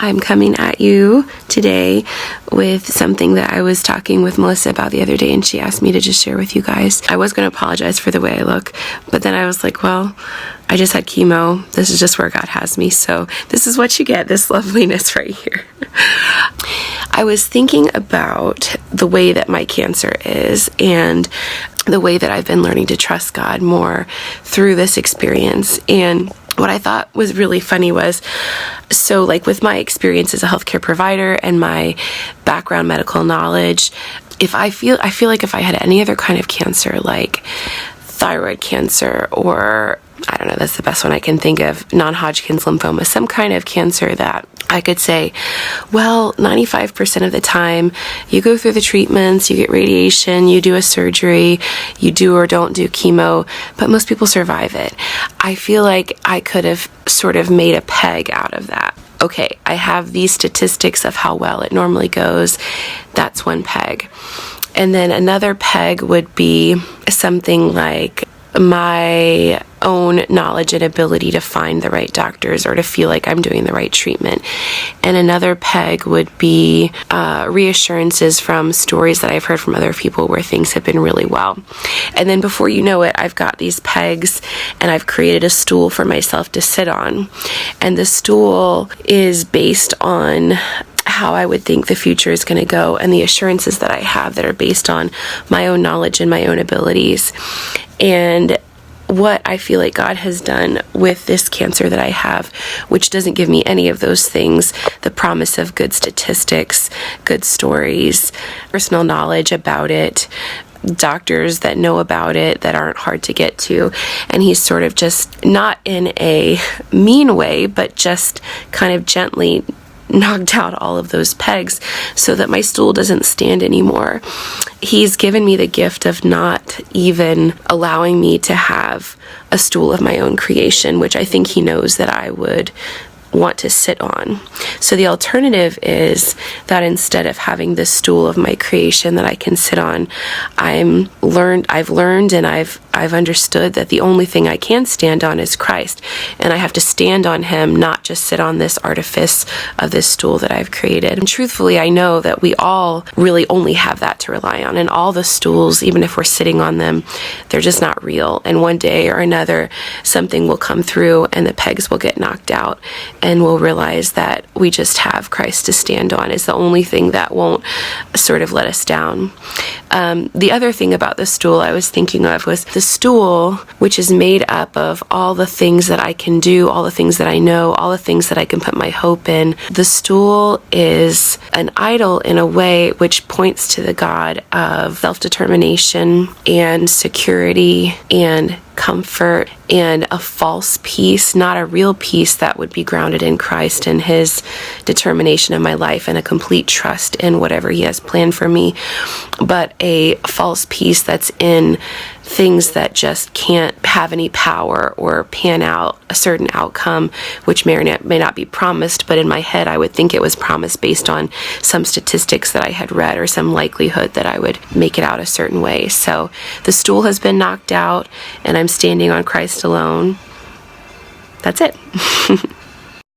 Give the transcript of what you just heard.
I'm coming at you today with something that I was talking with Melissa about the other day, and she asked me to just share with you guys. I was going to apologize for the way I look, but then I was like, well, I just had chemo. This is just where God has me, so this is what you get, this loveliness right here. I was thinking about the way that my cancer is and the way that I've been learning to trust God more through this experience. And what I thought was really funny was, so like with my experience as a healthcare provider and my background medical knowledge, I feel like if I had any other kind of cancer, like thyroid cancer, or I don't know, that's the best one I can think of, non-Hodgkin's lymphoma, some kind of cancer that I could say, well, 95% of the time you go through the treatments, you get radiation, you do a surgery, you do or don't do chemo, but most people survive it. I feel like I could have sort of made a peg out of that. Okay, I have these statistics of how well it normally goes. That's one peg. And then another peg would be something like my own knowledge and ability to find the right doctors or to feel like I'm doing the right treatment. And another peg would be reassurances from stories that I've heard from other people where things have been really well. And then before you know it, I've got these pegs and I've created a stool for myself to sit on. And the stool is based on how I would think the future is going to go and the assurances that I have that are based on my own knowledge and my own abilities. And what I feel like God has done with this cancer that I have, which doesn't give me any of those things, the promise of good statistics, good stories, personal knowledge about it, doctors that know about it that aren't hard to get to. And he's sort of just, not in a mean way, but just kind of gently knocked out all of those pegs so that my stool doesn't stand anymore. He's given me the gift of not even allowing me to have a stool of my own creation, which I think he knows that I would want to sit on. So the alternative is that instead of having this stool of my creation that I can sit on, I've learned and I've understood that the only thing I can stand on is Christ, and I have to stand on him, not just sit on this artifice of this stool that I've created. And truthfully, I know that we all really only have that to rely on, and all the stools, even if we're sitting on them, they're just not real. And one day or another, something will come through and the pegs will get knocked out, and we'll realize that we just have Christ to stand on is the only thing that won't sort of let us down. The other thing about the stool I was thinking of was the stool, which is made up of all the things that I can do, all the things that I know, all the things that I can put my hope in. The stool is an idol in a way which points to the God of self-determination and security and comfort and a false peace, not a real peace that would be grounded in Christ and his determination in my life and a complete trust in whatever he has planned for me, but a false peace that's in things that just can't have any power or pan out a certain outcome, which may or may not be promised, but in my head I would think it was promised based on some statistics that I had read or some likelihood that I would make it out a certain way. So the stool has been knocked out and I'm standing on Christ alone. That's it.